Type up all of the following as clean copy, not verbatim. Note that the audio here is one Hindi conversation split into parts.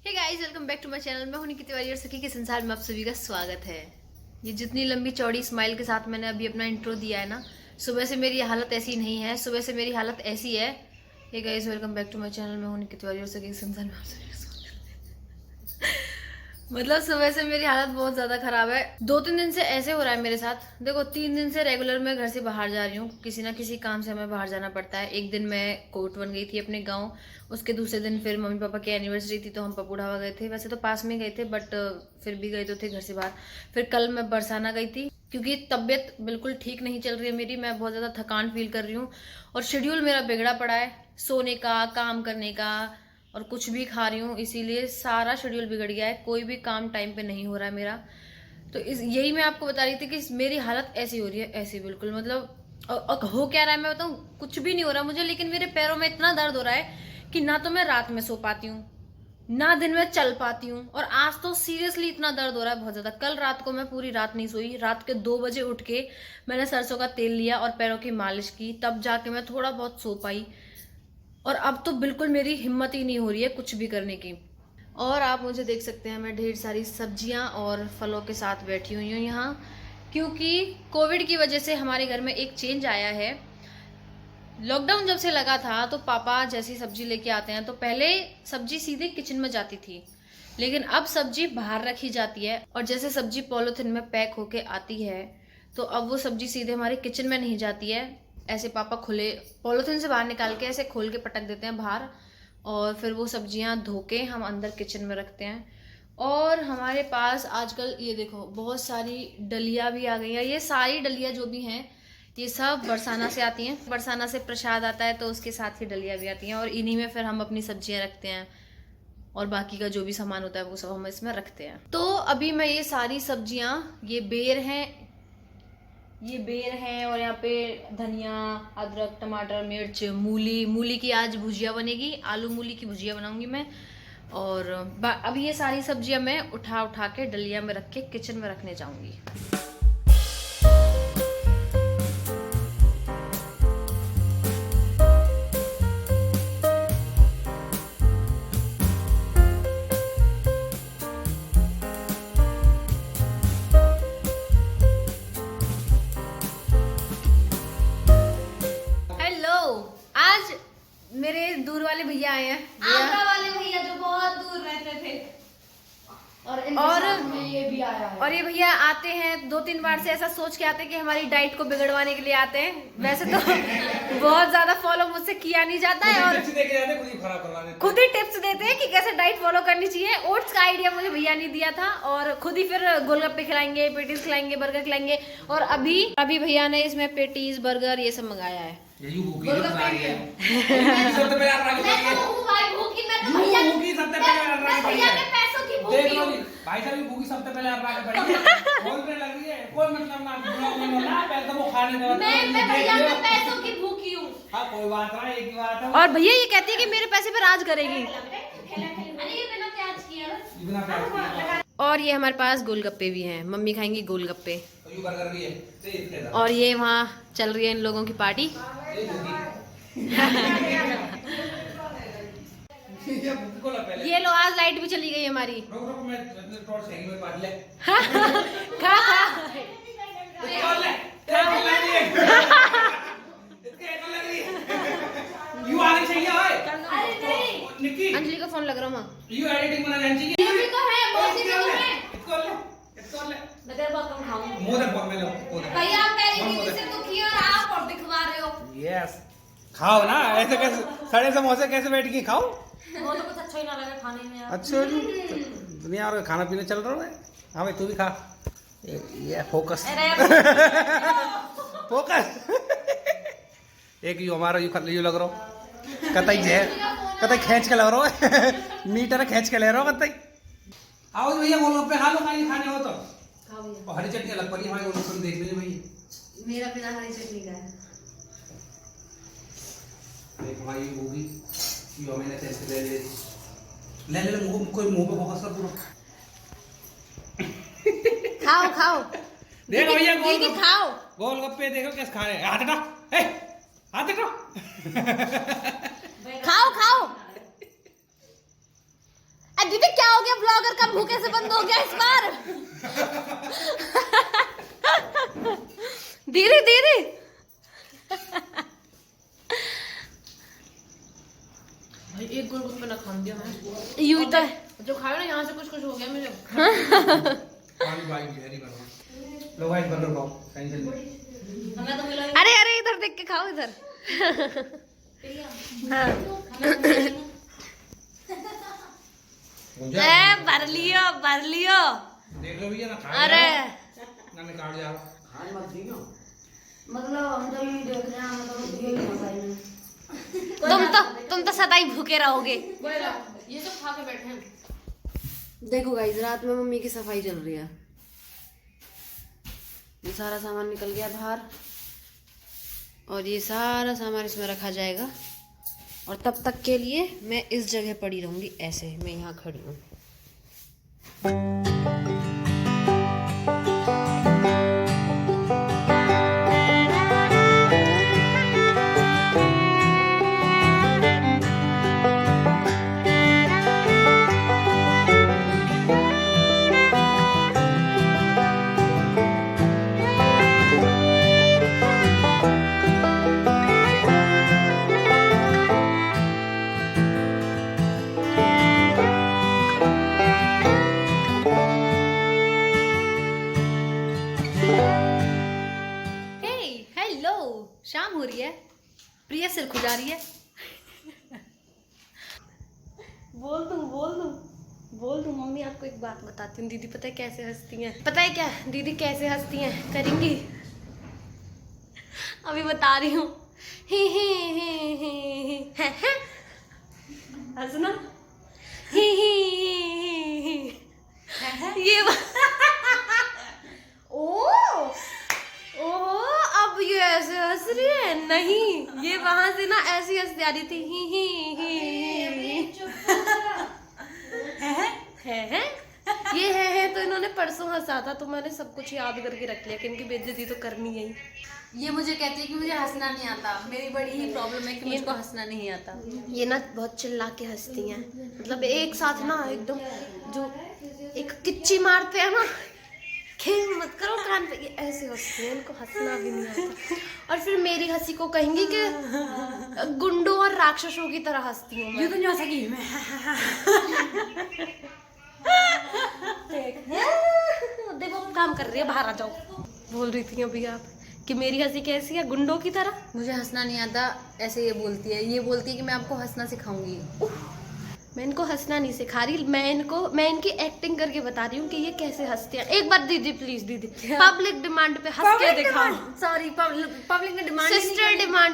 Hey guys, welcome back to my channel. मैं हूं निकी तिवारी और सखी के संसार में आप सभी का स्वागत है। ये जितनी लंबी चौड़ी स्माइल के साथ मैंने अभी अपना इंट्रो दिया है ना, सुबह से मेरी हालत ऐसी नहीं है। सुबह से मेरी हालत ऐसी है। हे guys, welcome back to my channel. मैं हूं निकी तिवारी और सखी के संसार में आप सभी का स्वागत है। मतलब सुबह से मेरी हालत बहुत ज्यादा खराब है। 2-3 दिन से ऐसे हो रहा है मेरे साथ। देखो, 3 दिन से रेगुलर मैं घर से बाहर जा रही हूँ। किसी ना किसी काम से हमें बाहर जाना पड़ता है। एक दिन मैं कोट बन गई थी अपने गाँव, उसके दूसरे दिन फिर मम्मी पापा की एनिवर्सरी थी तो हम पपुढ़ावा गए थे। वैसे तो पास में गए थे बट फिर भी गए तो थे घर से बाहर। फिर कल मैं बरसाना गई थी क्योंकि तबीयत बिल्कुल ठीक नहीं चल रही है मेरी। मैं बहुत ज़्यादा थकान फील कर रही हूँ और शेड्यूल मेरा बिगड़ा पड़ा है, सोने का, काम करने का, और कुछ भी खा रही हूँ, इसीलिए सारा शेड्यूल बिगड़ गया है। कोई भी काम टाइम पे नहीं हो रहा है मेरा। तो यही मैं आपको बता रही थी कि मेरी हालत ऐसी हो रही है, ऐसी बिल्कुल। मतलब हो क्या रहा है मैं बताऊँ, कुछ भी नहीं हो रहा मुझे, लेकिन मेरे पैरों में इतना दर्द हो रहा है कि ना तो मैं रात में सो पाती हूँ, ना दिन में चल पाती हूँ। और आज तो सीरियसली इतना दर्द हो रहा है बहुत ज्यादा। कल रात को मैं पूरी रात नहीं सोई। रात के 2 बजे उठ के मैंने सरसों का तेल लिया और पैरों की मालिश की, तब जाके मैं थोड़ा बहुत सो पाई। और अब तो बिल्कुल मेरी हिम्मत ही नहीं हो रही है कुछ भी करने की। और आप मुझे देख सकते हैं, मैं ढेर सारी सब्जियां और फलों के साथ बैठी हुई हूँ यहाँ, क्योंकि कोविड की वजह से हमारे घर में एक चेंज आया है। लॉकडाउन जब से लगा था तो पापा जैसी सब्जी लेके आते हैं तो पहले सब्जी सीधे किचन में जाती थी, लेकिन अब सब्जी बाहर रखी जाती है। और जैसे सब्जी पॉलिथीन में पैक होके आती है तो अब वो सब्जी सीधे हमारे किचन में नहीं जाती है। ऐसे पापा खुले पॉलिथीन से बाहर निकाल के ऐसे खोल के पटक देते हैं बाहर, और फिर वो सब्जियां धो के हम अंदर किचन में रखते हैं। और हमारे पास आजकल ये देखो बहुत सारी डलिया भी आ गई है। ये सारी डलिया जो भी हैं ये सब बरसाना से आती हैं। बरसाना से प्रसाद आता है तो उसके साथ ही डलिया भी आती हैं, और इन्हीं में फिर हम अपनी सब्जियां रखते हैं और बाकी का जो भी सामान होता है वो सब हम इसमें रखते हैं। तो अभी मैं ये सारी सब्जियां, ये बेर हैं और यहाँ पे धनिया, अदरक, टमाटर, मिर्च, मूली की आज भुजिया बनेगी। आलू मूली की भुजिया बनाऊंगी मैं। और अभी ये सारी सब्जियां मैं उठा के डलिया में रख के किचन में रखने जाऊंगी। आज मेरे दूर वाले भैया आए हैं, आगरा वाले भैया जो बहुत दूर रहते थे। और ये भी आया है। और ये भैया आते हैं 2-3 बार से ऐसा सोच के आते हैं कि हमारी डाइट को बिगड़वाने के लिए आते हैं। वैसे तो बहुत ज्यादा फॉलो मुझसे किया नहीं जाता है और खुद ही टिप्स देते हैं कि कैसे डाइट फॉलो करनी चाहिए। ओट्स का आइडिया मुझे भैया ने दिया था और खुद ही फिर गोलगप्पे खिलाएंगे, पेटीज खिलाएंगे, बर्गर खिलाएंगे। और अभी भैया ने इसमें पेटीज, बर्गर ये सब मंगाया है। यही भूखी है सबसे पहले आप राग मैं तो हूं भाई भूखी। मैं तो भैया भूखी सबसे पहले आप राग भैया के पैसों की भूखी हूं। भाई साहब भूखी सबसे पहले आप राग पड़ी है। फोन पे लग रही है, कोई मतलब ना ब्लॉग में ना पहले तो वो खाने दो। मैं भैया के पैसों की भूखी हूं। हां कोई बात नहीं, एक ही बात है। और भैया ये कहती है कि मेरे पैसे पे राज करेगी। अरे ये बिना प्याज किया ना, बिना प्याज। और ये हमारे पास गोलगप्पे भी हैं, मम्मी खाएंगी गोलगप्पे। ये बर्गर भी है। और ये वहाँ चल रही है इन लोगों की पार्टी। ये लो, आज लाइट भी चली गई हमारी। रुक मैं टॉर्च हैंगी में पाट ले। खा निकाल ले क्या बोल रही है? इसके एक लग रही है। यू आने चाहिए ओए। अरे नहीं, निकी अंजलि का फोन लग रहा है। यू एडिटिंग बना जान चाहिए। ये भी तो है, मौसी भी तो है। इसको ले मैं तेरे बहुत कम खाऊंगी। मुंह दे बोल में लो। भैया आप पहले दीदी से दुखी हो और आप और दिखवा रहे हो। यस खाओ ना, ऐसे कैसे सड़े समोसे कैसे बैठ के खाओ। वो तो कुछ अच्छा ही ना लगे खाने में यार। अच्छा जी, दुनिया और खाना पीना चल रहा है। हाँ भाई तू भी खा। ये फोकस फोकस। एक यू हमारा यू लग रहा कतई है, कतई खींच के लग रहा है। मीटर खींच के ले रहा हो कतई। आओ भैया गोलगप्पे खा लो, खाने हो तो खाओ भैया। और हरी चटनी अलग पड़ी हमारे गोलगप्पे देख लीजिए भैया। मेरा बिना हरी चटनी का है। एक भाई होगी यो मैंने टेस्ट ले मुंह कोई मुंह पे फोकस कर पूरा। खाओ देखो भैया गोलगप्पे देखो कैसे खा रहे हैं। हाथ हटा, हाथ हटा। खाओ दीदी क्या हो गया, ब्लॉगर का मुंह कैसे बंद हो गया इस बार? दीदी दीदी भाई एक गुलगुल पे ना खा दिया मैं। यूं तो जो खाया ना यहाँ से कुछ कुछ हो गया मुझे। पानी भाई जहरी बनो। लो गाइस बर्गर खाओ, टेंशन नहीं। हमें तो मिला अरे अरे इधर देख के खाओ इधर। हाँ। भर लियो भर लियो। देख लो भैया ना खाए। अरे ना मैं काट जा रहा। खाने मत दी ना। मतलब हम तो ये देख रहे हैं, हम तो ये ही भाई में। तुम तो सदा ही भूखे रहोगे। ये सब खा के बैठे हैं। देखो गाइस, रात में मम्मी की सफाई चल रही है। ये सारा सामान निकल गया बाहर और ये सारा सामान इसमें रखा जाएगा और तब तक के लिए मैं इस जगह पड़ी रहूंगी। ऐसे मैं यहाँ खड़ी हूँ। हेलो, शाम हो रही है, प्रिया सिर खुजा रही है। बोल दूं मम्मी, आपको एक बात बताती हूँ। दीदी पता है कैसे हंसती हैं? पता है क्या दीदी कैसे हंसती हैं? करेंगी, अभी बता रही हूँ। ही हंसना। ही ये ओ अब ये ऐसे हंस रही है। नहीं, ये वहां से ना ऐसी हंसी आ रही थी। है ये है तो इन्होंने परसों हंसा था, तो मैंने सब कुछ याद करके रख लिया कि इनकी बेइज्जती तो करनी है ही। ये मुझे कहती है कि मुझे हंसना नहीं आता। मेरी बड़ी ही प्रॉब्लम है कि मुझको हंसना नहीं आता। ये ना बहुत चिल्ला के हंसती हैं, मतलब एक साथ ना एकदम, जो एक किच्ची मारते हैं ना, खेल मत करो कान पे, ये ऐसे हंसती हैं। इनको हंसना भी नहीं आता और फिर मेरी हंसी को कहेंगी कि गुंडों और राक्षसों की तरह हंसती हूँ ये मैं। तो नहीं हो सकी मैं। देखो काम कर रही है, बाहर आ जाओ। बोल रही थी अभी आप कि मेरी हंसी कैसी है, गुंडों की तरह। मुझे हंसना नहीं आता, ऐसे ये बोलती है। ये बोलती है कि मैं आपको हंसना सिखाऊंगी। मैं इनको हंसना नहीं सिखा रही, मैं इनकी एक्टिंग करके बता रही हूँ कि ये कैसे हंसते हैं। एक बार दीदी प्लीज, दीदी पब्लिक डिमांड पे हंस के दिखाओ। सॉरी, पब्लिक ने demand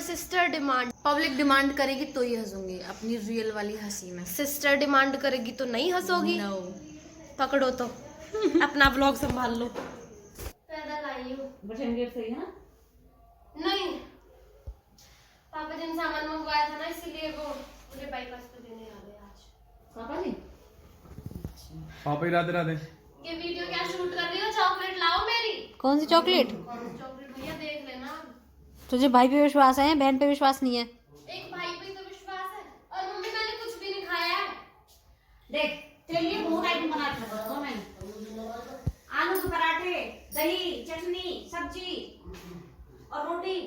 sister demand public demand करेगी तो ही हंसूंगी, अपनी रियल वाली हंसी में। सिस्टर डिमांड करेगी तो नहीं हंसोगी। No. पकड़ो तो अपना ब्लॉग संभाल लो। पैदल आई हूँ। गेट सही है ना? नहीं, पापा जी ने सामान मंगवाया था ना, इसीलिए वो मुझे बाईपास पे देने आ गए आज। पापा जी पापा ही राधे राधे। ये वीडियो क्या शूट कर रही हो? चॉकलेट लाओ मेरी। कौन सी चॉकलेट? चॉकलेट भैया देख लेना। तुझे भाई पे विश्वास है, बहन पे विश्वास नहीं है? एक भाई पे तो विश्वास है। और मम्मी मैंने कुछ भी नहीं खाया है। देख, तेरे लिए बहुत आइटम बना के रखा हूं मैंने। आलू के पराठे, दही, चटनी, सब्जी और रोटी।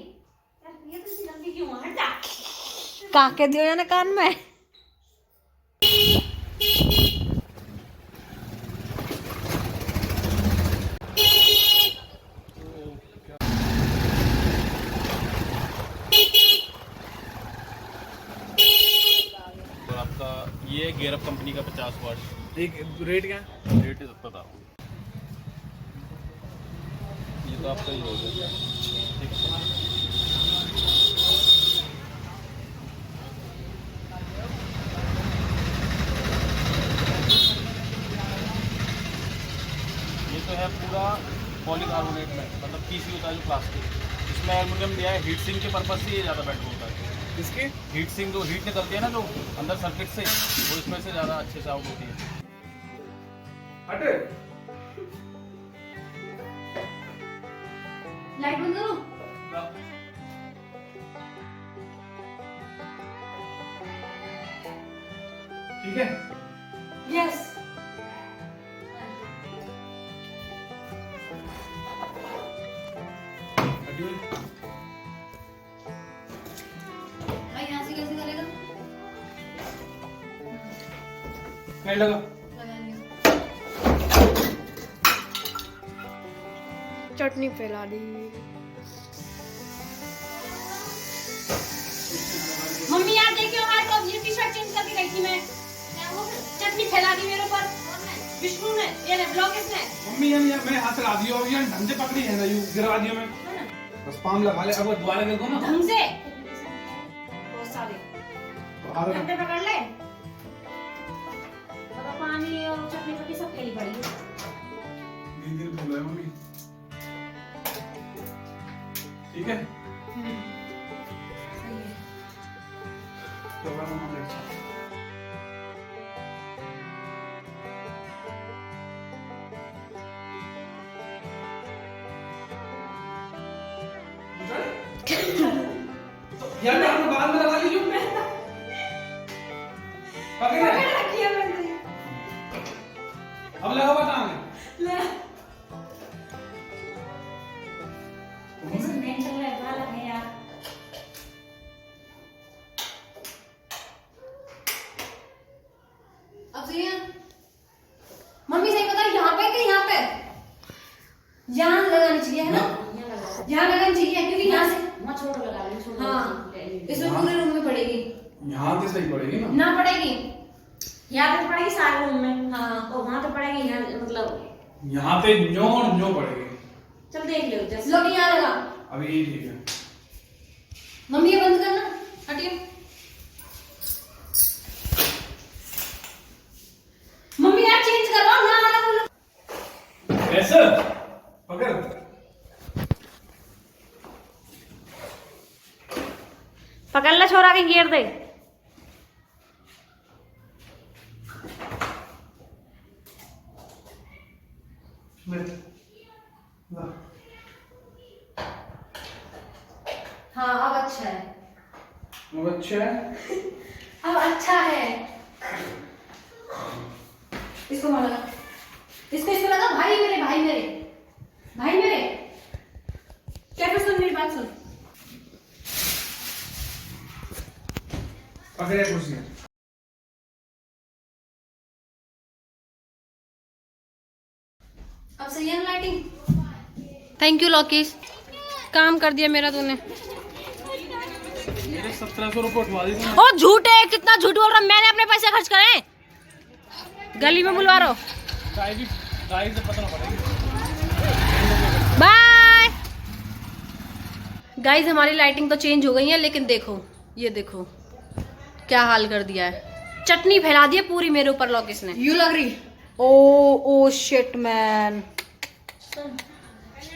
यार ये तो इतनी जल्दी क्यों है? हटा। काके दियो या ना कान में। और आपका ये गेयरअप कंपनी का 50 वाट। एक रेट क्या? रेट बता, ये तो आपका ही हो गया। ये तो है पूरा पॉलीकार्बोनेट में, मतलब पीसी होता है जो प्लास्टिक, इसमें एल्युमिनियम दिया है। हीट सिंक के पर्पज से ये ज़्यादा बेटर होता है। इसके हीट सिंक जो हीट निकलती है ना जो अंदर सर्किट से, वो इसमें से ज़्यादा अच्छे से आउट होती है। हटे। लाइट बंद करो। ठीक है। यस भाई यहाँ से कैसे करेगा? नहीं लगा। लगा लिया। चटनी फैला दी। मम्मी यार देखियो आज तो ये टी शर्ट चेंज करके गई थी मैं। चटनी फैला दी मेरे ऊपर। विष्णु ने ये ने ब्लॉग इसने। मम्मी यार मैं हाथ लगा दियो अब यार ढंग से पकड़ी है ना यू गिरा दियो मैं। बस पाम लगा ले अब दोबारा कर दो ना। ढंग से बहुत सारे डब्बे पकड़ ले। और पानी और चटनी पट्टी सब फैली पड़ी है। धीरे धीरे बोलो मम्मी। ठीक है। तो वाला नाम अच्छा। यार मैं अपने बाल में लगा लीजिए पकड़ रखी है मैंने। अब लगा बता ले इसमें चल रहा है बालक है यार। अब सही है? मम्मी सही बता यहाँ पे कि यहाँ पे? यहाँ लगानी चाहिए है ना? यहाँ लगानी चाहिए क्योंकि यहाँ से वहाँ छोड़ लगा ले छोड़। हाँ इसमें पूरे रूम में पड़ेगी। यहाँ तो सही पड़ेगी ना। ना पड़ेगी। यहाँ पे पड़ेगी सारे रूम में। हाँ और वहाँ तो पड़ेगी यहाँ मतलब। यहाँ पे न्यो पड़ेगी। चल देख लो जैसे। लो यहाँ लगा। अभी ये ठीक है। मम्मी ये बंद करना। हटियो। मम्मी यार चेंज करवाओ ना वाला बोलो। ऐसा पकड़ पकड़ ले छोरा के घेर दे। हाँ अब अच्छा है। अब अच्छा है। अब अच्छा है। इसको वहाँ लगा। इसको लगा। भाई मेरे क्या फिर सुन मेरी बात सुन। पकड़े कुर्सी। अब सही है ना लाइटिंग? थैंक यू लोकेश, काम कर दिया मेरा तूने। मेरे 1700 रुपये उठवा दी तुमने। ओ झूठे, कितना झूठ बोल रहा। मैंने अपने पैसे खर्च करे। गली में बुलवा रहा हूँ। गाय से पता ना पड़ेगी। बाय गाइस, हमारी लाइटिंग तो चेंज हो गई है, लेकिन देखो ये देखो क्या हाल कर दिया है। चटनी फैला दी है पूरी मेरे ऊपर लोकेश ने। यू लग रही। Oh shit man.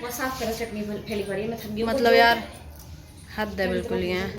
वो साफ करो चटनी फैली पड़ी है। मैं थक गई हूँ। मतलब यार हद है बिल्कुल ये।